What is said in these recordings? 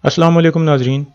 अस्सलाम वालेकुम नाजरीन।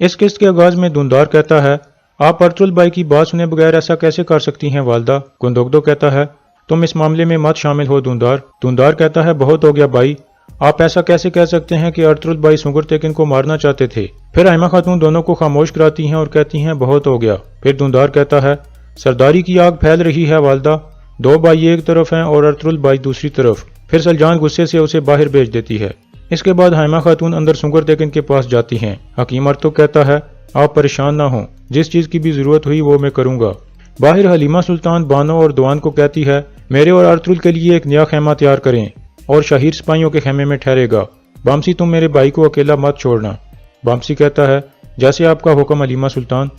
इस किस्त के आगाज में धुंधार कहता है, आप अर्तुल भाई की बात सुने बगैर ऐसा कैसे कर सकती हैं वालदा। गुंदोगदो कहता है, तुम इस मामले में मत शामिल हो धुंधार। धुंधार कहता है, बहुत हो गया भाई, आप ऐसा कैसे कह सकते हैं कि अर्तुल भाई सुगर तेकिन को मारना चाहते थे। फिर आयमा खातून दोनों को खामोश कराती हैं और कहती हैं, बहुत हो गया। फिर धुंधार कहता है, सरदारी की आग फैल रही है वालदा, दो भाई एक तरफ हैं और अर्तुल भाई दूसरी तरफ। फिर सलजान गुस्से से उसे बाहर भेज देती है। इसके बाद हाइमा खातून अंदर सुगर तेकिन के पास जाती हैं। हकीम अर्तुग कहता है, आप परेशान ना हो, जिस चीज की भी जरूरत हुई वो मैं करूंगा। बाहर हलीमा सुल्तान बानो और दुआन को कहती है, मेरे और अर्तुल के लिए एक नया खेमा तैयार करें और शहीर सिपाहियों के खेमे में ठहरेगा। बामसी तुम मेरे भाई को अकेला मत छोड़ना। बामसी कहता है, जैसे आपका हुक्म हलीमा सुल्तान।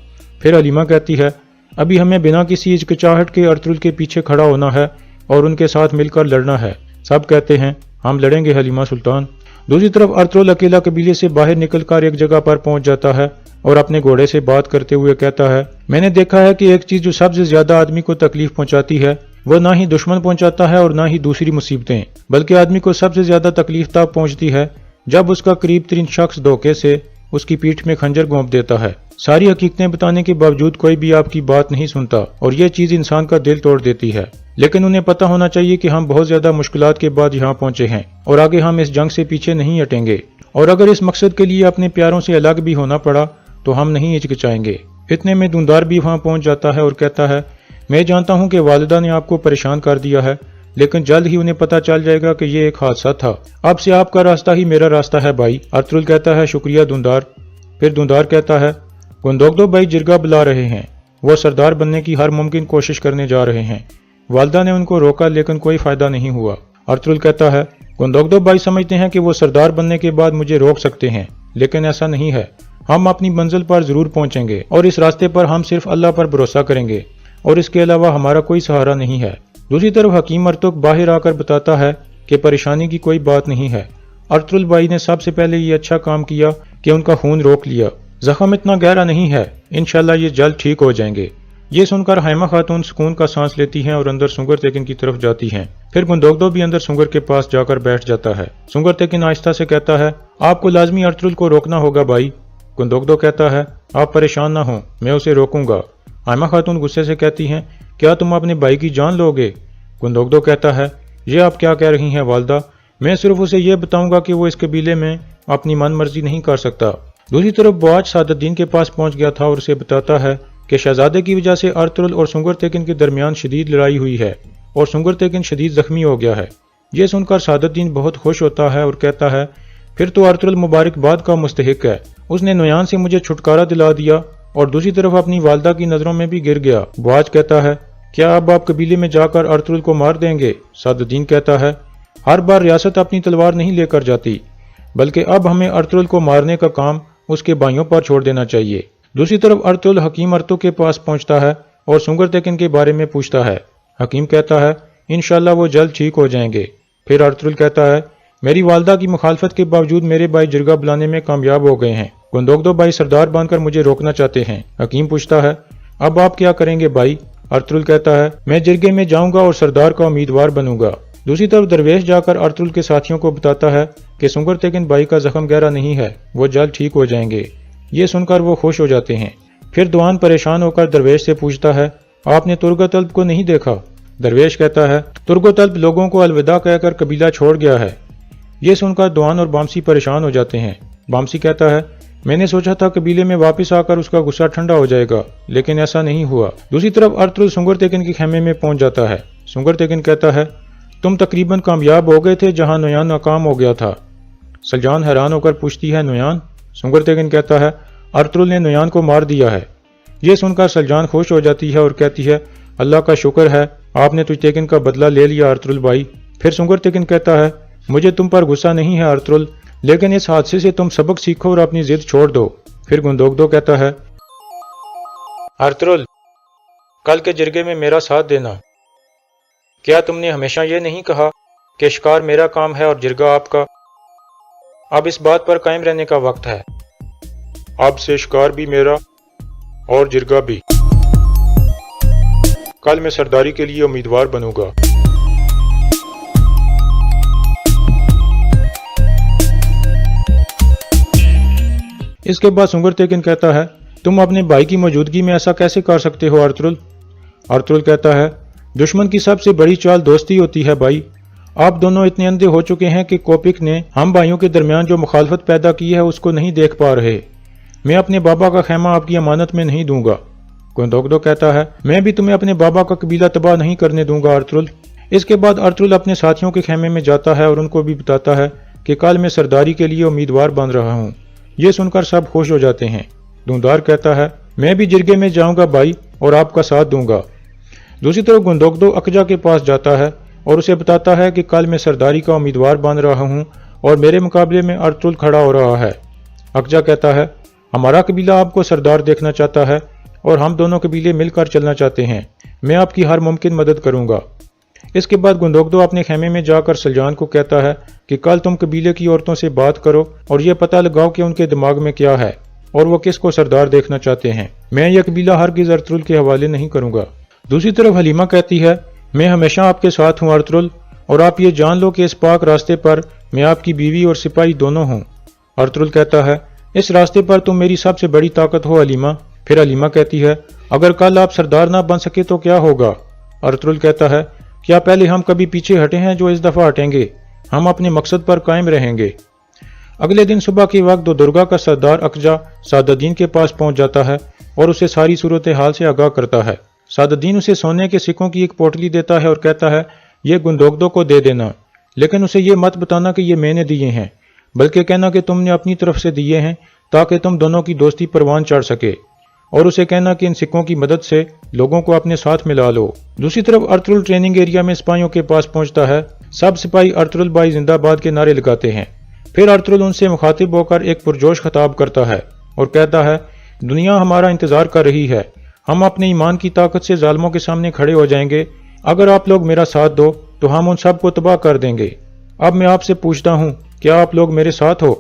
फिर हलीमा कहती है, अभी हमें बिना किसी हिचकिचाहट के अर्तुल के पीछे खड़ा होना है और उनके साथ मिलकर लड़ना है। सब कहते हैं, हम लड़ेंगे हलीमा सुल्तान। दूसरी तरफ अर्तुल अकेला कबीले से बाहर निकलकर एक जगह पर पहुंच जाता है और अपने घोड़े से बात करते हुए कहता है, मैंने देखा है कि एक चीज जो सबसे ज्यादा आदमी को तकलीफ पहुंचाती है वो ना ही दुश्मन पहुंचाता है और ना ही दूसरी मुसीबतें, बल्कि आदमी को सबसे ज्यादा तकलीफ तब पहुंचती है जब उसका करीब तरीन शख्स धोखे से उसकी पीठ में खंजर घोंप देता है। सारी हकीकतें बताने के बावजूद कोई भी आपकी बात नहीं सुनता और ये चीज इंसान का दिल तोड़ देती है। लेकिन उन्हें पता होना चाहिए कि हम बहुत ज्यादा मुश्किलात के बाद यहाँ पहुंचे हैं और आगे हम इस जंग से पीछे नहीं हटेंगे, और अगर इस मकसद के लिए अपने प्यारों से अलग भी होना पड़ा तो हम नहीं हिचकिचाएंगे। इतने में धुंधार भी वहाँ पहुंच जाता है और कहता है, मैं जानता हूँ कि वालिदा ने आपको परेशान कर दिया है, लेकिन जल्द ही उन्हें पता चल जाएगा कि ये एक हादसा था। अब से आपका रास्ता ही मेरा रास्ता है भाई। अर्तुल कहता है, शुक्रिया धुंधार। फिर धुंधार कहता है, गुंदोगदो भाई जिरगा बुला रहे हैं, वो सरदार बनने की हर मुमकिन कोशिश करने जा रहे हैं। वालिदा ने उनको रोका लेकिन कोई फायदा नहीं हुआ। अर्तुल कहता है, गुंदोगदो भाई समझते हैं कि वो सरदार बनने के बाद मुझे रोक सकते हैं, लेकिन ऐसा नहीं है। हम अपनी मंजिल पर जरूर पहुंचेंगे और इस रास्ते पर हम सिर्फ अल्लाह पर भरोसा करेंगे और इसके अलावा हमारा कोई सहारा नहीं है। दूसरी तरफ हकीम अर्तुग बाहर आकर बताता है कि परेशानी की कोई बात नहीं है। अर्तुल भाई ने सबसे पहले ये अच्छा काम किया कि उनका खून रोक लिया। जख्म इतना गहरा नहीं है, इंशाल्लाह ये जल्द ठीक हो जाएंगे। ये सुनकर हाइमा खातून सुकून का सांस लेती हैं और अंदर सुगर तेकिन की तरफ जाती हैं। फिर गुंदोगदो भी अंदर सुगर के पास जाकर बैठ जाता है। सुगर तेकिन आहिस्ता से कहता है, आपको लाजमी अर्तुल को रोकना होगा भाई। गुंदोगदो कहता है, आप परेशान ना हो, मैं उसे रोकूंगा। हाइमा खातून गुस्से से कहती हैं, क्या तुम अपने भाई की जान लोगे। गुंदोगदो कहता है, ये आप क्या कह रही हैं वालदा, मैं सिर्फ उसे ये बताऊंगा कि वो इस कबीले में अपनी मन मर्जी नहीं कर सकता। दूसरी तरफ बुआज सादुद्दीन के पास पहुंच गया था और उसे बताता है कि शहजादे की वजह से अर्तुल और सुगर तेकिन के दरमियान शदीद लड़ाई हुई है और सुगर तेकिन शदीद जख्मी हो गया है। ये सुनकर सादुद्दीन बहुत खुश होता है और कहता है, फिर तो अर्तुल मुबारकबाद का मुस्तहिक है, उसने नुयान से मुझे छुटकारा दिला दिया और दूसरी तरफ अपनी वालदा की नजरों में भी गिर गया। बुआज कहता है, क्या अब आप कबीले में जाकर अर्तुल को मार देंगे। सादुद्दीन कहता है, हर बार रियासत अपनी तलवार नहीं लेकर जाती, बल्कि अब हमें अर्तुल को मारने का काम उसके भाइयों पर छोड़ देना चाहिए। दूसरी तरफ अर्तुल हकीम अर्तुग के पास पहुंचता है और सुगर तेकिन के बारे में पूछता है। हकीम कहता है, इंशाल्लाह वो जल्द ठीक हो जाएंगे। फिर अर्तुल कहता है, मेरी वालदा की मुखालफत के बावजूद मेरे भाई जिरगा बुलाने में कामयाब हो गए हैं। गुंदोगदो भाई सरदार बनकर मुझे रोकना चाहते हैं। हकीम पूछता है, अब आप क्या करेंगे भाई। अर्तुल कहता है, मैं जिरगे में जाऊंगा और सरदार का उम्मीदवार बनूंगा। दूसरी तरफ दरवेश जाकर अर्तुल के साथियों को बताता है कि सुगर तेकिन भाई का जख्म गहरा नहीं है, वो जल्द ठीक हो जाएंगे। ये सुनकर वो खुश हो जाते हैं। फिर दुआन परेशान होकर दरवेश से पूछता है, आपने तुर्गतल्ब को नहीं देखा। दरवेश कहता है, तुर्गतल्ब लोगों को अलविदा कहकर कबीला छोड़ गया है। ये सुनकर दुआन और बामसी परेशान हो जाते हैं। बामसी कहता है, मैंने सोचा था कबीले में वापस आकर उसका गुस्सा ठंडा हो जाएगा, लेकिन ऐसा नहीं हुआ। दूसरी तरफ अर्तुल सुगर तेकिन के खेमे में पहुंच जाता है। सुगर तेकिन कहता है, तुम तकरीबन कामयाब हो गए थे जहां नुयान नाकाम हो गया था। सलजान हैरान होकर पूछती है, नुयान। सुगर तेकिन कहता है, अर्तुल ने नुयान को मार दिया है। ये सुनकर सलजान खुश हो जाती है और कहती है, अल्लाह का शुक्र है, आपने तुझ तेकिन का बदला ले लिया अर्तुल भाई। फिर सुगर तेकिन कहता है, मुझे तुम पर गुस्सा नहीं है अर्तुल, लेकिन इस हादसे से तुम सबक सीखो और अपनी जिद छोड़ दो। फिर गुंदोगदो कहता है, अर्तुल, कल के जिरगे में मेरा साथ देना। क्या तुमने हमेशा ये नहीं कहा कि शिकार मेरा काम है और जिरगा आपका। अब इस बात पर कायम रहने का वक्त है। अब से शिकार भी मेरा और जिरगा भी। कल मैं सरदारी के लिए उम्मीदवार बनूंगा। इसके बाद सुंगर तेकिन कहता है, तुम अपने भाई की मौजूदगी में ऐसा कैसे कर सकते हो अर्तुल? अर्तुल कहता है, दुश्मन की सबसे बड़ी चाल दोस्ती होती है भाई। आप दोनों इतने अंधे हो चुके हैं कि कोपिक ने हम भाइयों के दरमियान जो मुखालफत पैदा की है उसको नहीं देख पा रहे। मैं अपने बाबा का खैमा आपकी अमानत में नहीं दूंगा। गुंदोगदो कहता है, मैं भी तुम्हें अपने बाबा का कबीला तबाह नहीं करने दूंगा अर्तुल। इसके बाद अर्तुल अपने साथियों के खेमे में जाता है और उनको भी बताता है कि कल मैं सरदारी के लिए उम्मीदवार बन रहा हूँ। ये सुनकर सब खुश हो जाते हैं। धुंधार कहता है, मैं भी जिरगे में जाऊंगा भाई और आपका साथ दूंगा। दूसरी तरफ गुंदोगदो अकजा के पास जाता है और उसे बताता है कि कल मैं सरदारी का उम्मीदवार बन रहा हूँ और मेरे मुकाबले में अर्तुल खड़ा हो रहा है। अकजा कहता है, हमारा कबीला आपको सरदार देखना चाहता है और हम दोनों कबीले मिलकर चलना चाहते हैं। मैं आपकी हर मुमकिन मदद करूंगा। इसके बाद गुंदोगदो अपने खेमे में जाकर सलजान को कहता है कि कल तुम कबीले की औरतों से बात करो और ये पता लगाओ कि उनके दिमाग में क्या है और वो किसको सरदार देखना चाहते हैं। मैं यह कबीला हरगिज़ अर्तुल के हवाले नहीं करूंगा। दूसरी तरफ हलीमा कहती है, मैं हमेशा आपके साथ हूँ अर्तुल, और आप ये जान लो कि इस पाक रास्ते पर मैं आपकी बीवी और सिपाही दोनों हूँ। अर्तुल कहता है, इस रास्ते पर तुम मेरी सबसे बड़ी ताकत हो हलीमा। फिर हलीमा कहती है, अगर कल आप सरदार ना बन सके तो क्या होगा? अर्तुल कहता है, क्या पहले हम कभी पीछे हटे हैं जो इस दफा हटेंगे? हम अपने मकसद पर कायम रहेंगे। अगले दिन सुबह के वक्त दो दुर्गा का सरदार अकजा सादुद्दीन के पास पहुंच जाता है और उसे सारी सूरत हाल से आगाह करता है। सादुद्दीन उसे सोने के सिक्कों की एक पोटली देता है और कहता है, ये गुंदोगदो को दे देना, लेकिन उसे ये मत बताना कि ये मैंने दिए हैं, बल्कि कहना कि तुमने अपनी तरफ से दिए हैं ताकि तुम दोनों की दोस्ती परवान चढ़ सके, और उसे कहना कि इन सिक्कों की मदद से लोगों को अपने साथ मिला लो। दूसरी तरफ अर्तुल ट्रेनिंग एरिया में सिपाहियों के पास पहुंचता है। सब सिपाही अर्तुल भाई जिंदाबाद के नारे लगाते हैं। फिर अर्तुल उनसे मुखातिब होकर एक पुरजोश खिताब करता है और कहता है, दुनिया हमारा इंतजार कर रही है। हम अपने ईमान की ताकत से जालिमों के सामने खड़े हो जाएंगे। अगर आप लोग मेरा साथ दो तो हम उन सब को तबाह कर देंगे। अब मैं आपसे पूछता हूँ, क्या आप लोग मेरे साथ हो?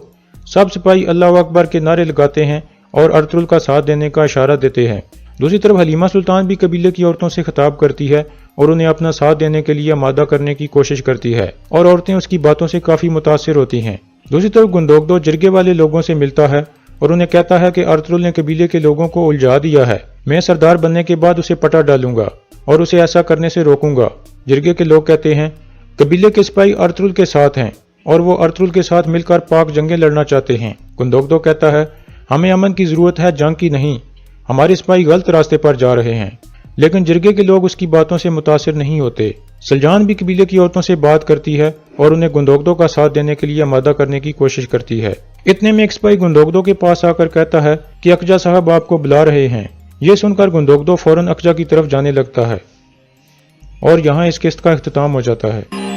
सब सिपाही अल्लाह अकबर के नारे लगाते हैं और अर्तुल का साथ देने का इशारा देते हैं। दूसरी तरफ हलीमा सुल्तान भी कबीले की औरतों से खिताब करती है और उन्हें अपना साथ देने के लिए आमादा करने की कोशिश करती है, और औरतें उसकी बातों से काफी मुतासिर होती हैं। दूसरी तरफ गुंदोगदो जिरगे वाले लोगों से मिलता है और उन्हें कहता है कि अर्तुल ने कबीले के लोगों को उलझा दिया है। मैं सरदार बनने के बाद उसे पटा डालूंगा और उसे ऐसा करने से रोकूंगा। जिरगे के लोग कहते हैं, कबीले के सिपाही अर्तुल के साथ हैं और वो अर्तुल के साथ मिलकर पाक जंगें लड़ना चाहते हैं। गुंदोगदो कहता है, हमें अमन की जरूरत है, जंग की नहीं। हमारे सिपाही गलत रास्ते पर जा रहे हैं। लेकिन जिरगे के लोग उसकी बातों से मुतासिर नहीं होते। सलजान भी कबीले की औरतों से बात करती है और उन्हें गुंदोगदो का साथ देने के लिए आमादा करने की कोशिश करती है। इतने में एक सिपाही गुंदोगदो के पास आकर कहता है कि अकजा साहब आपको बुला रहे हैं। ये सुनकर गुंदोगदो फौरन अकजा की तरफ जाने लगता है और यहाँ इस किस्त का इख्तिताम हो जाता है।